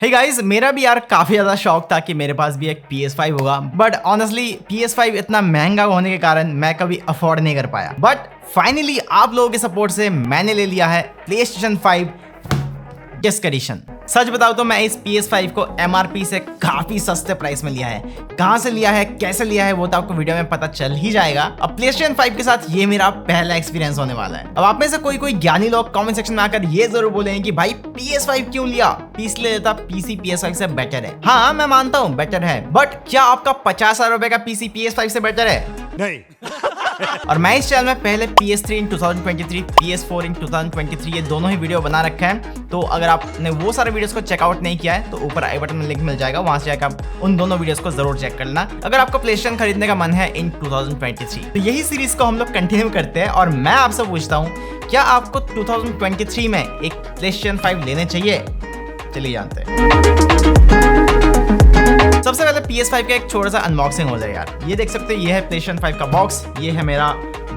Hey guys, मेरा भी यार काफी ज्यादा शौक था कि मेरे पास भी एक PS5 होगा, बट ऑनेस्टली PS5 इतना महंगा होने के कारण मैं कभी अफोर्ड नहीं कर पाया। बट फाइनली आप लोगों के सपोर्ट से मैंने ले लिया है PlayStation 5 डिस्क एडिशन। सच बताओ तो मैं इस PS5 को MRP से काफी सस्ते प्राइस में लिया है। कहां से लिया है, कैसे लिया है, वो तो आपको वीडियो में पता चल ही जाएगा। अब PlayStation 5 के साथ ये मेरा पहला एक्सपीरियंस होने वाला है। अब आप में से कोई ज्ञानी लोग कमेंट सेक्शन में आकर ये जरूर बोलेंगे कि भाई PS5 क्यों लिया, PC ले लेता, PC PS5 से बेटर है। हाँ, मैं मानता हूँ बेटर है, बट क्या आपका 50,000 रुपए का PC PS5 से बेटर है? नहीं। और मैं इस चैनल में पहले PS3 इन 2023, PS4 इन 2023 ये दोनों ही वीडियो बना रखा है। तो अगर आपने वो सारे वीडियोस को चेकआउट नहीं किया है तो ऊपर आई बटन में लिंक मिल जाएगा, वहां से जाकर आप उन दोनों वीडियोस को जरूर चेक कर लेना अगर आपको PlayStation खरीदने का मन है इन 2023। तो यही सीरीज को हम लोग कंटिन्यू करते हैं और मैं आपसे पूछता हूँ, क्या आपको 2023 में एक PlayStation 5 लेने चाहिए? चलिए जानते हैं। सबसे पहले PS5 का एक छोटा सा अनबॉक्सिंग हो जाए यार। ये देख सकते हैं, ये है PlayStation 5 का बॉक्स, ये है मेरा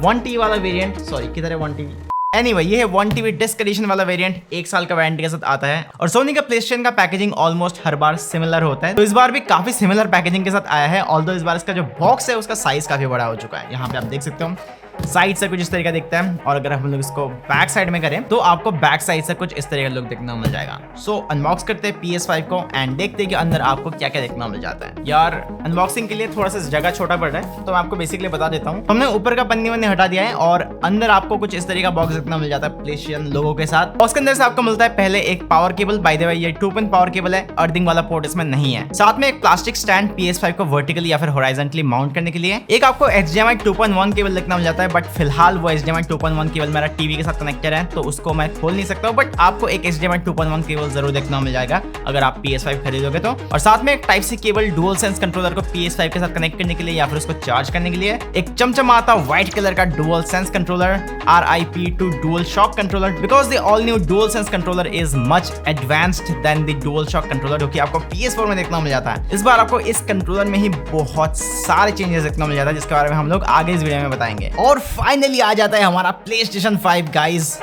1TB वाला वेरिएंट। सॉरी, किधर है 1TB? एनीवे, ये है 1TB डिस्क एडिशन वाला वेरिएंट, 1 साल का वारंटी के साथ आता है। और सोनी का PlayStation का पैकेजिंग ऑलमोस्ट हर बार सिमिलर होता है, तो इस बार भी काफी सिमिलर पैकेजिंग के साथ आया है। ऑल्दो इस बार इसका जो बॉक्स है उसका साइज काफी बड़ा हो चुका है। यहाँ पे आप देख सकते हो साइड से कुछ इस तरीका दिखता है, और अगर हम लोग इसको बैक साइड में करें तो आपको बैक साइड से कुछ इस तरह का लुक देखने को मिल जाएगा। सो अनबॉक्स करते हैं PS5 को एंड देखते हैं कि अंदर आपको क्या क्या देखने को मिल जाता है। यार अनबॉक्सिंग के लिए थोड़ा सा जगह छोटा पड़ रहा है, तो मैं आपको बेसिकली बता देता हूँ। हमने ऊपर का पन्नी वन्नी हटा दिया है और अंदर आपको कुछ इस तरह का बॉक्स देखने को मिल जाता है PlayStation लोगो के साथ। बॉक्स के अंदर से आपको मिलता है पहले एक power cable, by the way ये 2 पिन पावर केबल है, अर्थिंग वाला पोर्ट इसमें नहीं है। साथ में एक प्लास्टिक स्टैंड PS5 को वर्टिकली या फिर हॉरिजॉन्टली माउंट करने के लिए। एक आपको HDMI 2.1 केबल देखने मिल जाता है, बट फिलहाल वो HDMI 2.1 केबल मेरा टीवी के साथ कनेक्टेड है, तो उसको मैं खोल नहीं सकता हूं, बट आपको एक HDMI 2.1 केबल जरूर देखने को मिल जाएगा अगर आप PS5 खरीदोगे तो। और साथ में एक type C cable dual sense controller को PS5 के साथ कनेक्ट करने के लिए या फिर उसको चार्ज करने के लिए। एक चमचमाता व्हाइट कलर का dual sense controller, RIP2 dual shock controller, because the all new dual sense controller is much advanced than the dual shock controller जो कि आपको PS4 में देखने को मिल जाता है। इस बार आपको इस कंट्रोलर में ही बहुत सारे चेंजेस देखने को मिल जाता है, जिसके बारे में हम लोग आगे इस वीडियो में बताएंगे। और फाइनली आ जाता है हमारा PlayStation 5 गाइस।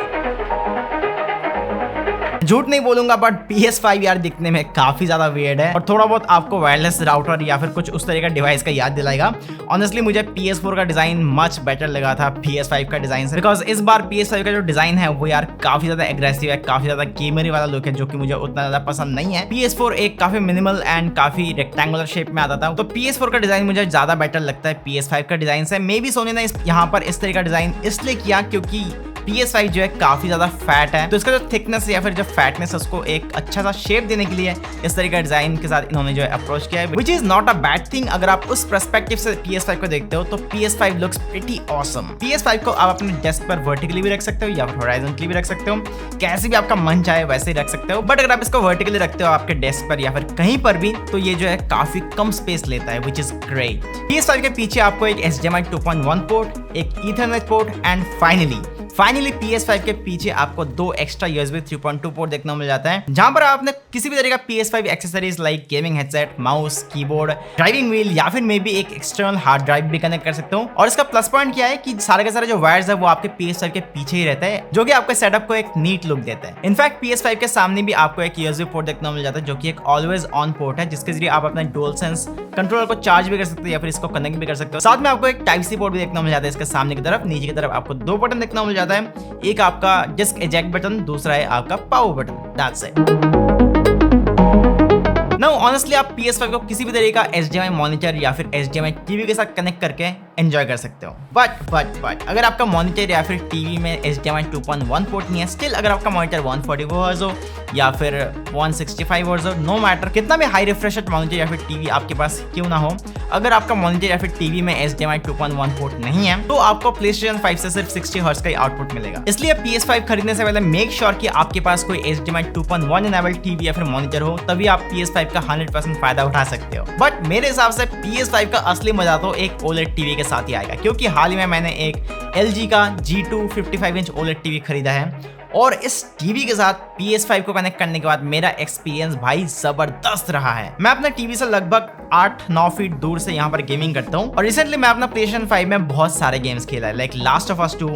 झूठ नहीं बोलूंगा, बट PS5 यार दिखने में काफी ज्यादा वियर्ड है और थोड़ा बहुत आपको वायरलेस राउटर या फिर कुछ उस तरह का डिवाइस का याद दिलाएगा। ऑनेस्टली मुझे PS4 का डिजाइन मच बेटर लगा था PS5 का डिजाइन से, बिकॉज इस बार PS5 का जो डिजाइन है वो यार काफी ज्यादा एग्रेसिव है, काफी ज्यादा गेमरी वाला लुक है, जो कि मुझे उतना ज्यादा पसंद नहीं है। PS4 एक काफी मिनिमल एंड काफी रेक्टेंगुलर शेप में आता था, तो PS4 का डिजाइन मुझे ज्यादा बेटर लगता है PS5 का डिजाइन से। मे बी सोनी ने यहाँ पर इस तरह का डिजाइन इसलिए किया क्योंकि PS5 जो है काफी ज्यादा फैट है, तो इसका जो थिकनेस या फिर जो फैटनेस है उसको एक अच्छा सा शेप देने के लिए इस तरह का डिजाइन के साथ इन्होंने जो है अप्रोच किया है, which is not a bad thing. अगर आप उस पर्सपेक्टिव से PS5 को देखते हो तो PS5 looks pretty awesome. PS5 को आप अपने डेस्क पर वर्टिकली भी रख सकते हो या फिर हॉरिजॉन्टली भी रख सकते हो, कैसे भी आपका मन चाहे वैसे ही रख सकते हो। बट अगर आप इसको वर्टिकली रखते हो आपके डेस्क पर या फिर कहीं पर भी, तो ये जो है काफी कम स्पेस लेता है, व्हिच इज ग्रेट। PS5 के पीछे आपको एक HDMI 2.1 पोर्ट, एक Ethernet port and finally PS5 के पीछे आपको 2 एक्स्ट्रा USB 3.2 पोर्ट देखने को मिल जाता है, जहां पर आपने किसी भी तरह का PS5 accessories like gaming headset, mouse, keyboard, driving wheel या फिर मे बी एक एक्सटर्नल हार्ड ड्राइव भी कनेक्ट कर सकते हो। और इसका प्लस पॉइंट क्या है कि सारे के सारे जो वायर्स है वो आपके PS5 के पीछे ही रहता है, जो कि आपके सेटअप को एक नीट लुक देता है। इनफैक्ट PS5 के सामने भी आपको एक USB पोर्ट देखने को मिल जाता है, जो कि एक ऑलवेज ऑन पोर्ट है, जिसके जरिए आप अपना डुअल सेंस कंट्रोलर को चार्ज भी कर सकते हो या फिर इसको कनेक्ट भी कर सकते हो। साथ में आपको एक टाइप सी पोर्ट भी देखने को मिल जाता है इसके सामने की तरफ। नीचे की तरफ आपको 2 बटन देखने को मिल जाता है, एक आपका डिस्क इजेक्ट बटन, दूसरा है आपका power button. That's it. Now honestly आप PS5 को किसी भी तरह का HDMI मॉनिटर या फिर HDMI टीवी के साथ कनेक्ट करके एंजॉय कर सकते हो। बट अगर आपका मॉनिटर या फिर टीवी में HDMI 2.1 पोर्ट नहीं है, स्टिल अगर आपका मॉनिटर 144 हर्ट्ज हो या फिर 165 हर्ट्ज हो, नो मैटर कितना भी हाई रिफ्रेश रेट मॉनिटर या फिर टीवी आपके पास क्यों ना हो, अगर आपका मॉनिटर या फिर टीवी में HDMI 2.1 पोर्ट नहीं है तो आपको PlayStation 5 से सिर्फ 60 हर्ट्ज का ही आउटपुट मिलेगा। इसलिए PS5 खरीदने से पहले मेक श्योर कि आपके पास कोई HDMI 2.1 इनेबल्ड टीवी या फिर मॉनिटर हो, तभी आप PS5 का 100% फायदा उठा सकते हो। बट मेरे हिसाब से PS5 का असली मजा तो एक OLED टीवी के साथ ही आएगा, क्योंकि हाल ही में मैंने एक LG का G2 55 इंच OLED टीवी खरीदा है और इस टीवी के साथ PS5 को कनेक्ट करने के बाद मेरा एक्सपीरियंस भाई जबरदस्त रहा है। मैं अपने टीवी से लगभग 8-9 फीट दूर से यहाँ पर गेमिंग करता हूँ और रिसेंटली मैं अपना PlayStation 5 में बहुत सारे गेम्स खेला है, like last of us 2,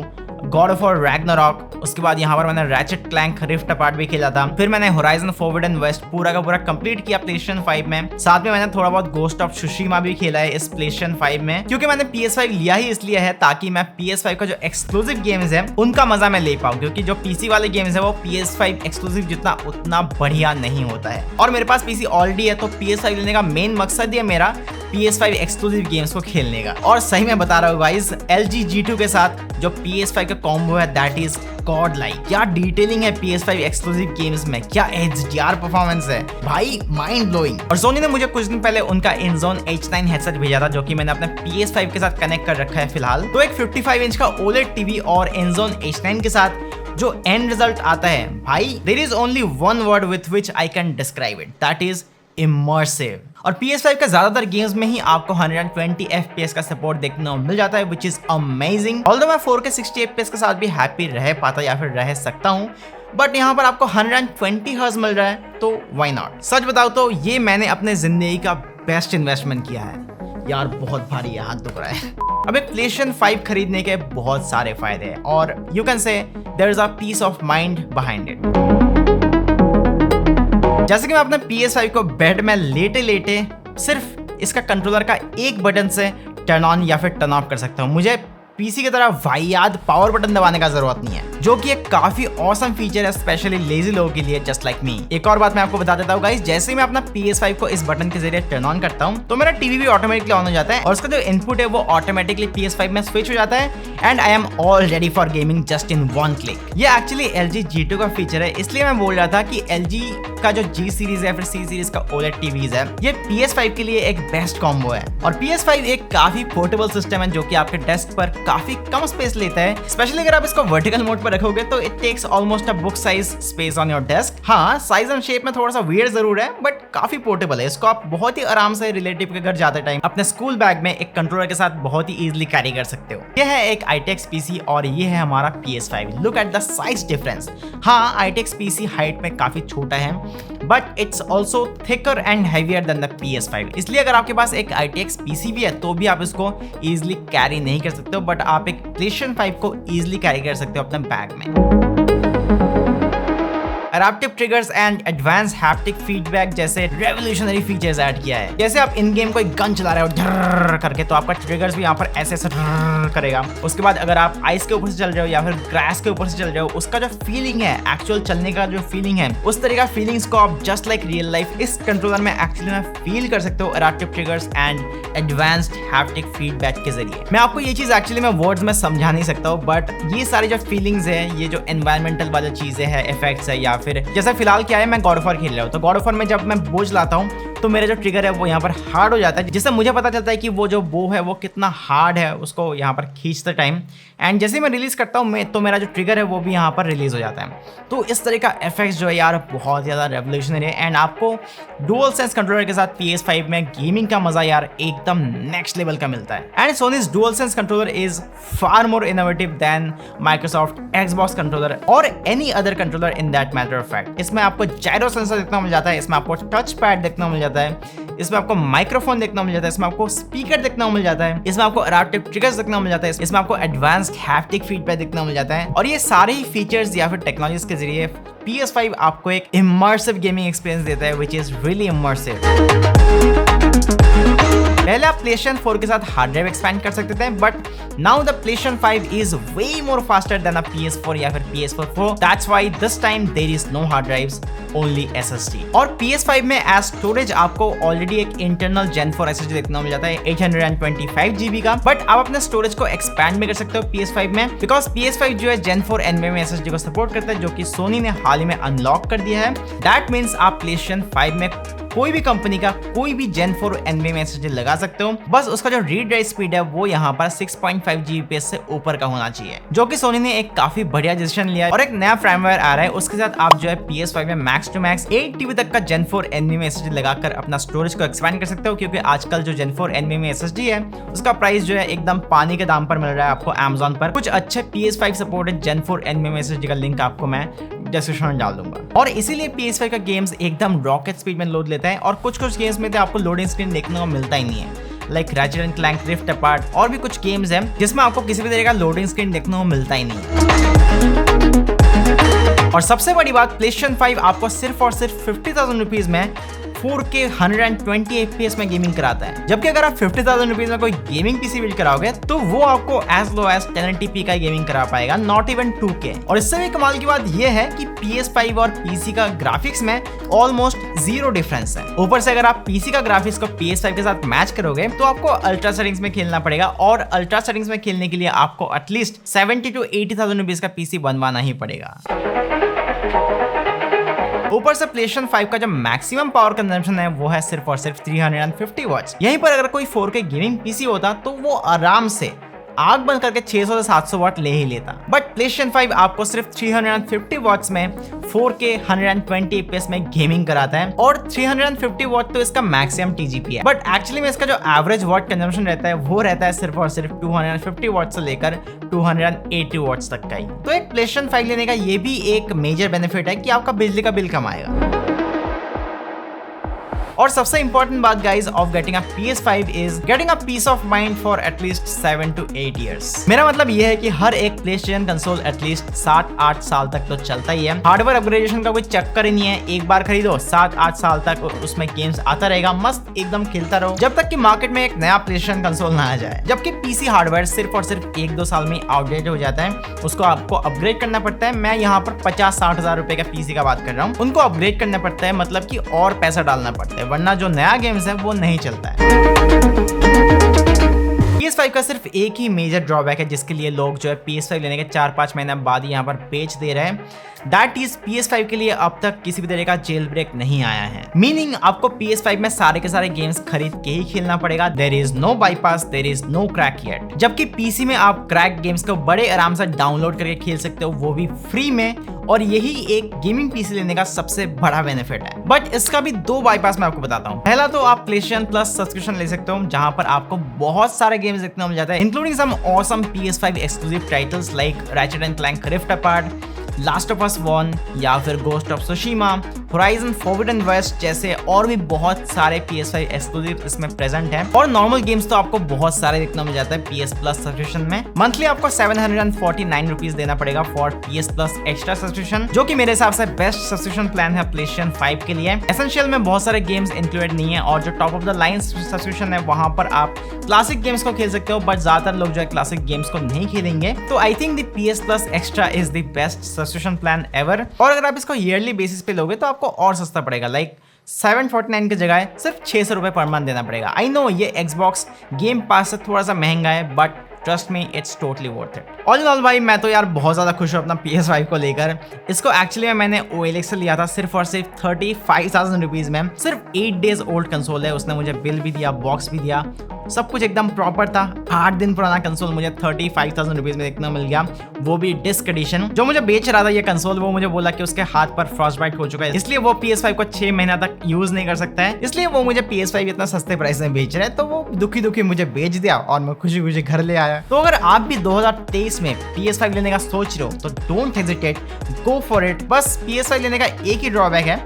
God of war Ragnarok, उसके बाद यहाँ पर मैंने रैचेट क्लैंक रिफ्ट अपार्ट भी खेला था, फिर मैंने होराइजन फोरबिडन वेस्ट पूरा का पूरा कंप्लीट किया प्लेस्टेशन 5 में। साथ में मैंने थोड़ा बहुत गोस्ट ऑफ सुशीमा भी खेला है इस प्लेस्टेशन 5 में, क्योंकि मैंने PS5 लिया ही इसलिए है ताकि मैं PS5 का जो एक्सक्लूसिव गेम्स है उनका मजा मैं ले पाऊँ, क्योंकि जो PC वाले गेम्स है वो PS5 एक्सक्लूसिव जितना उतना बढ़िया नहीं होता है। और मेरे पास PC ऑलरेडी है, तो PS5 लेने का मेन मकसद ये मेरा PS5 एक्सक्लूसिव गेम्स को खेलने का। और सही में बता रहा हूँ गाइस, LG G2 के साथ जो PS5 का कॉम्बो है दैट इज गॉड लाइक। क्या डिटेलिंग है PS5 एक्सक्लूसिव गेम्स में, क्या HDR परफॉर्मेंस है भाई, माइंड ब्लोइंग। और सोनी ने मुझे कुछ दिन पहले उनका INZONE H9 हेडसेट भेजा था, जो कि मैंने अपने PS5 के साथ कनेक्ट कर रखा है फिलहाल। तो एक 55 इंच का OLED टीवी और INZONE H9 के साथ जो एंड रिजल्ट आता है भाई, there is only one word with which I can describe it, that is immersive. और PS5 का ज्यादातर गेम्स में ही आपको 120 FPS का सपोर्ट देखने को मिल जाता है, विच इज अमेजिंग। ऑल्दो मैं 4K 60 FPS के साथ भी हैप्पी रह पाता या फिर रह सकता हूँ, बट यहाँ पर आपको 120 हर्ट्ज मिल रहा है, तो व्हाई नॉट। सच बताओ तो ये मैंने अपने जिंदगी का बेस्ट इन्वेस्टमेंट किया है यार, बहुत भारी है, हाथ दुख रहा है। अब एक PlayStation 5 खरीदने के बहुत सारे फायदे हैं, और you can say there is a piece of mind behind it. जैसे कि मैं अपने PS5 को बेड में लेटे लेटे सिर्फ इसका कंट्रोलर का एक बटन से टर्न ऑन या फिर टर्न ऑफ कर सकता हूँ। मुझे PC की तरह वाहियात पावर बटन दबाने का जरूरत नहीं है, जो कि एक काफी ऑसम फीचर है स्पेशली लेजी लोगों के लिए जस्ट लाइक मी। एक और बात मैं आपको बता देता हूँ गाइस, जैसे ही मैं अपना PS5 को इस बटन के जरिए टर्न ऑन करता हूँ तो मेरा टीवी भी ऑटोमेटिकली ऑन हो जाता है, और उसका जो इनपुट है वो ऑटोमेटिकली PS5 में स्विच हो जाता है, and I am all ready for gaming just in one click. ये एक्चुअली LG G2 का फीचर है, इसलिए मैं बोल रहा था कि LG का जो G सीरीज है फिर C सीरीज का OLED टीवीज है, ये PS5 के लिए एक बेस्ट कॉम्बो है। और PS5 एक काफी पोर्टेबल सिस्टम है, जो कि आपके डेस्क पर काफी कम स्पेस लेता है, स्पेशली अगर आप इसको वर्टिकल मोड पर रखोगे तो it takes almost a book size space on your desk. हाँ, साइज एंड शेप में थोड़ा सा वियर्ड जरूर है, बट काफी पोर्टेबल है। इसको आप बहुत ही आराम से रिलेटिव के घर जाते टाइम अपने स्कूल बैग में एक कंट्रोलर के साथ बहुत ही इजीली कैरी कर सकते हो। यह है एक ITX PC और ये है हमारा PS5। Look at the size difference. हाँ, ITX PC हाइट में काफी छोटा है, but it's also thicker and heavier than the PS5। इसलिए अगर आपके पास एक ITX PC भी है तो भी आप इसको इजीली कैरी नहीं कर सकते हो, बट आप एक PlayStation 5 को इजीली कैरी कर सकते हो अपने बैग में। Adaptive triggers and advance haptic feedback जैसे रेवोल्यूशनरी फीचर्स ऐड किया है। जैसे आप इन गेम कोई गन चला रहे हो ढर्र करके, तो आपका ट्रिगर्स भी यहाँ पर ऐसे ऐसे करेगा। उसके बाद अगर आप आइस के ऊपर से चल रहे हो या फिर ग्रास के ऊपर से चल रहे हो, उसका जो फीलिंग है, एक्चुअल चलने का जो फीलिंग है, उस तरह का फीलिंग्स को आप जस्ट लाइक रियल लाइफ इस कंट्रोलर में एक्चुअली में फील कर सकते हो adaptive triggers and advanced haptic feedback के जरिए। मैं आपको ये चीज एक्चुअली में वर्ड्स में समझा नहीं सकता हूँ, बट ये सारी जो फीलिंग्स है, ये जो एनवायरमेंटल वाली चीजें हैं, इफेक्ट्स है, या फिर जैसे फिलहाल क्या है, मैं गॉड ऑफ वॉर खेल रहा हूँ, तो गॉड ऑफ वॉर में जब मैं बोझ लाता हूँ तो मेरा जो ट्रिगर है वो यहाँ पर हार्ड हो जाता है, जिससे मुझे पता चलता है कि वो जो बो है वो कितना हार्ड है उसको यहाँ पर खींचते टाइम। एंड जैसे मैं रिलीज करता हूँ मैं, तो मेरा जो ट्रिगर है वो भी यहाँ पर रिलीज हो जाता है। तो इस तरह का इफेक्ट्स जो है यार बहुत ज़्यादा रेवोल्यूशनरी है, एंड आपको डुअल सेंस कंट्रोलर के साथ PS5 में गेमिंग का मजा यार एकदम नेक्स्ट लेवल का मिलता है। And Sony's dual sense controller is far more innovative than Microsoft Xbox controller और any other controller in that matter of fact. इसमें आपको जायरो सेंसर देखने को मिल जाता है, इसमें आपको टच पैड देखने को मिल जाता है, इसमें आपको माइक्रोफोन देखने को मिल जाता है, इसमें आपको स्पीकर देखने को मिल जाता है, इसमें आपको एडाप्टिव ट्रिगर्स देखने को मिल जाता है, इसमें आपको एडवांस्ड हैप्टिक फीडबैक देखने को मिल जाता है। और ये सारे ही फीचर्स या फिर टेक्नोलॉजीज के जरिए PS5 आपको एक इमर्सिव गेमिंग एक्सपीरियंस देता है, व्हिच इज रियली इमर्सिव। पहले आप PlayStation 4 के साथ हार्ड ड्राइव एक्सपैंड कर सकते थे, but now the PlayStation 5 is way more faster than a PS4 या फिर PS4 Pro। That's why this time there is no hard drives, only SSD। और PS5 में एज स्टोरेज आपको ऑलरेडी एक internal Gen 4 SSD देखने को मिल जाता है 825 GB का, बट आप अपने स्टोरेज को एक्सपैंड भी कर सकते हो PS5 में, बिकॉज PS5 जो है Gen 4 NVMe SSD को सपोर्ट करता है, जो कि सोनी ने हाल ही में अनलॉक कर दिया है। दैट मीन्स आप PlayStation 5 में कोई भी कंपनी का कोई भी Gen 4 NVMe SSD लगा सकते हो, बस उसका जो रीड राइट स्पीड है वो यहाँ पर 6.5 Gbps से ऊपर का होना चाहिए, जो कि सोनी ने एक काफी बढ़िया डिसीजन लिया है। और एक नया फ्रेमवेयर आ रहा है, उसके साथ आप जो है PS5 में मैक्स टू मैक्स 8 TB तक का Gen 4 NVMe SSD लगाकर अपना स्टोरेज को एक्सपैंड कर सकते हो, क्योंकि आजकल जो Gen 4 NVMe SSD है उसका प्राइस जो है एकदम पानी के दाम पर मिल रहा है आपको Amazon पर। कुछ अच्छे PS5 supported Gen 4 NVMe SSD का लिंक आपको मैं डिस्क्रिप्शन में डाल दूंगा। और इसीलिए PS5 का गेम्स एकदम रॉकेट स्पीड में लोड लेता है, और कुछ गेम्स में तो आपको लोडिंग स्क्रीन देखने को मिलता ही नहीं है। Like Ratchet and Clank Rift apart और भी कुछ गेम्स हैं जिसमें आपको किसी भी तरह का लोडिंग स्क्रीन देखने को मिलता ही नहीं है। और सबसे बड़ी बात, PlayStation 5 आपको सिर्फ और सिर्फ 50,000 रुपीज में 4K 120 FPS में गेमिंग कराता है, जबकि अगर आप 50,000 रुपीज में कोई गेमिंग पीसी बिल्ड कराओगे तो वो आपको एज लो एज 1080p का गेमिंग करा पाएगा, नॉट इवन 2K। और इससे भी कमाल की बात यह है कि PS5 और PC का ग्राफिक्स में ऑलमोस्ट जीरो डिफरेंस है। ऊपर से अगर आप PC का ग्राफिक्स को PS5 के साथ मैच करोगे तो आपको अल्ट्रा सेटिंग्स में खेलना पड़ेगा, और अल्ट्रा सेटिंग्स में खेलने के लिए आपको एटलीस्ट 70 to 80,000 रुपीज का पीसी बनवाना ही पड़ेगा। ऊपर से PlayStation 5 का जो मैक्सिमम पावर कंजम्पशन है वो है सिर्फ और सिर्फ 350 वॉट्स। यहीं पर अगर कोई 4K गेमिंग पीसी होता तो वो आराम से आग बंद करके 600 से 700 वाट ले ही लेता, बट PlayStation 5 आपको सिर्फ 350 वॉट्स में 4K 120 FPS में गेमिंग कराता है, और 350 वॉट तो इसका मैक्सिमम TGP है, बट एक्चुअली में इसका जो एवरेज वॉट कंजम्पशन रहता है वो रहता है सिर्फ और सिर्फ 250 वॉट से लेकर 280 वॉट्स तक का ही। तो एक PlayStation 5 लेने का ये भी एक मेजर बेनिफिट है कि आपका बिजली का बिल कम आएगा। और सबसे इंपॉर्टेंट बात guys of getting a PS5 is getting a piece of mind for at least 7 to 8 years। मेरा मतलब यह है कि हर एक PlayStation कंसोल एटलीस्ट 7-8 साल तक तो चलता ही है। हार्डवेयर अपग्रेडेशन का कोई चक्कर ही नहीं है, एक बार खरीदो 7-8 साल तक उसमें गेम्स आता रहेगा, मस्त एकदम खेलता रहो जब तक कि मार्केट में एक नया PlayStation कंसोल ना आ जाए। जबकि PC हार्डवेयर सिर्फ और सिर्फ 1-2 साल में आउटडेट हो जाता है, उसको आपको अपग्रेड करना पड़ता है। मैं यहाँ पर 50-60 हजार रुपए का PC का बात कर रहा हूँ, उनको अपग्रेड करना पड़ता है, मतलब कि और पैसा डालना पड़ता है, वरना जो नया गेम्स है वो नहीं चलता है। PS5 का सिर्फ एक ही मेजर ड्रॉबैक है जिसके लिए लोग जो है PS5 लेने के 4-5 महीने बाद यहाँ पर बेच दे रहे हैं, दैट इज PS5 के लिए अब तक किसी भी तरह का जेल ब्रेक नहीं आया है। मीनिंग आपको PS5 में सारे के सारे गेम्स खरीद के ही खेलना पड़ेगा। There is no bypass, there is no crack yet. जबकि PC में आप क्रैक गेम्स को बड़े आराम से डाउनलोड करके खेल सकते हो, वो भी फ्री में, और यही एक गेमिंग PC लेने का सबसे बड़ा बेनिफिट है। बट इसका भी 2 बाईपास मैं आपको बताता हूँ। पहला तो आप PlayStation Plus सब्सक्रिप्शन ले सकते हो, जहां पर आपको बहुत सारे गेम्स देखने को मिल जाते हैं, including some awesome PS5 exclusive titles like Ratchet and Clank Rift Apart, Last of Us 1 या फिर Ghost of Tsushima, Horizon Forbidden West जैसे और भी बहुत सारे PS5 एक्सक्लूसिव इसमें प्रेजेंट हैं। और नॉर्मल गेम्स तो आपको बहुत सारे देखने मिल जाता है PS Plus सब्सक्रिप्शन में। मंथली आपको 749 रुपीज देना पड़ेगा for PS Plus extra subscription, जो कि मेरे हिसाब से बेस्ट सब्सक्रिप्शन प्लान है PlayStation 5 के लिए। एसेंशियल में बहुत सारे गेम्स इंक्लूडेड नहीं है, और जो top of the line subscription है वहां पर आप क्लासिक गेम्स को खेल सकते हो, बट ज्यादातर लोग जो है क्लासिक गेम्स को नहीं खेलेंगे। तो I think the PS Plus extra is the best subscription plan ever. और अगर आप इसको ईयरली बेसिस पे लोगे तो आपको और सस्ता पड़ेगा, लाइक 749 की जगह सिर्फ 600 रुपए पर मंथ देना पड़ेगा। आई नो ये Xbox गेम पास से थोड़ा सा महंगा है, but trust me it's totally worth it. All in all भाई मैं तो यार बहुत ज्यादा खुश हूँ अपना PS5 को लेकर। इसको एक्चुअली में मैंने OLX से लिया था सिर्फ और सिर्फ 35,000 रुपीज में। सिर्फ 8 डेज ओल्ड कंसोल है, उसने मुझे बिल भी दिया, बॉक्स भी दिया, सब कुछ एकदम प्रॉपर था। 8 दिन पुराना कंसोल मुझे 35,000 रुपीज में देखने मिल गया, वो भी डिस्क एडिशन। जो मुझे बेच रहा था ये कंसोल, वो मुझे बोला कि उसके हाथ पर फ्रॉस्टबाइट हो चुका है, इसलिए वो PS5 को 6 महीना तक यूज नहीं कर सकता है, इसलिए वो मुझे PS5 इतना सस्ते प्राइस में बेच रहा है। तो वो दुखी दुखी मुझे बेच दिया और मैं खुशी खुशी घर ले आया। तो अगर आप भी 2023 में PS5 लेने का सोच रहे हो तो don't hesitate, go for it. बस PS5 लेने का एक ही ड्रॉबैक है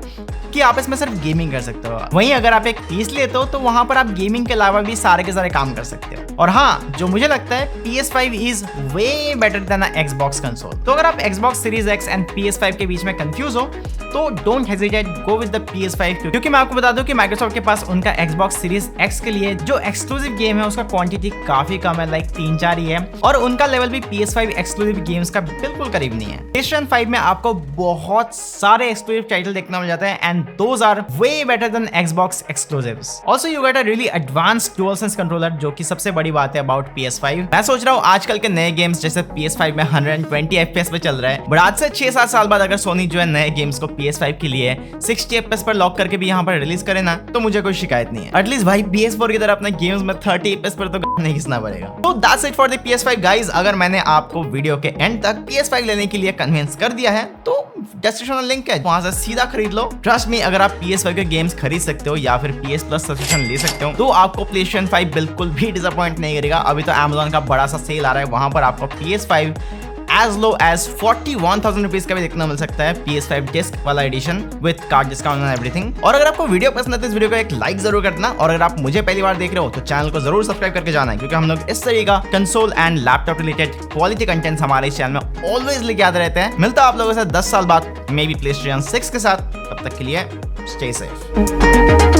कि आप इसमें सिर्फ गेमिंग कर सकते हो। वहीं अगर आप एक पीस लेते हो तो वहां पर आप गेमिंग के अलावा भी सारे के सारे काम कर सकते हो। और हाँ, जो मुझे लगता है PS5 is way better than Xbox console. तो अगर आप Xbox Series X and PS5 के बीच में कंफ्यूज हो तो don't hesitate, go with the PS5, क्योंकि मैं आपको बता दूं कि माइक्रोसॉफ्ट के पास उनका Xbox Series X के लिए जो एक्सक्लूसिव गेम है उसका क्वांटिटी काफी कम है, लाइक 3-4 ही है, और उनका लेवल भी PS5 एक्सक्लूसिव गेम्स का बिल्कुल करीब नहीं है। PlayStation 5 में आपको बहुत सारे एक्सक्लूसिव टाइटल देखने मिल जाते हैं, and those are way better than Xbox exclusives. Also you get a really advanced DualSense controller, जो कि सबसे बड़ी बात है about PS5। मैं सोच रहा हूँ आजकल के नए गेम्स जैसे PS5 में 120 FPS पे चल रहा है, बट आज से 6-7 साल बाद अगर सोनी जो है नए गेम्स को PS5 के लिए 60 FPS पर लॉक करके भी यहाँ पर रिलीज करे ना, तो मुझे कोई शिकायत नहीं है। एटलीस्ट भाई PS4 की तरह अपने गेम्स में 30 FPS पर तो नहीं घिसना पड़ेगा। तो that's it for the PS5 guys। अगर मैंने आपको वीडियो के एंड तक PS5 लेने के लिए कन्विंस कर दिया है तो डिस्क्रिप्शन में लिंक है, वहां से सीधा खरीद लो। ट्रस्ट मी, अगर आप PS5 के गेम्स खरीद सकते हो या फिर PS Plus सब्सक्रिप्शन ले सकते हो तो आपको PlayStation 5 बिल्कुल भी डिसअपॉइंट नहीं करेगा। अभी तो Amazon का बड़ा सा सेल आ रहा है, वहां पर आपको PS5 as low as 41,000 rupees का भी देखना मिल सकता है PS5 डिस्क वाला edition with card discount and everything. और अगर आपको वीडियो पसंद है तो इस वीडियो को एक लाइक जरूर करना, और अगर आप मुझे पहली बार देख रहे हो तो चैनल को जरूर सब्सक्राइब करके जाना है, क्योंकि हम लोग इस तरीके का console and laptop related quality content हमारे चैनल में ऑलवेज लेके आते रहते हैं। मिलता है आप लोगों से 10 साल बाद मे बी PlayStation 6 के साथ, तब तक के लिए स्टे सेफ।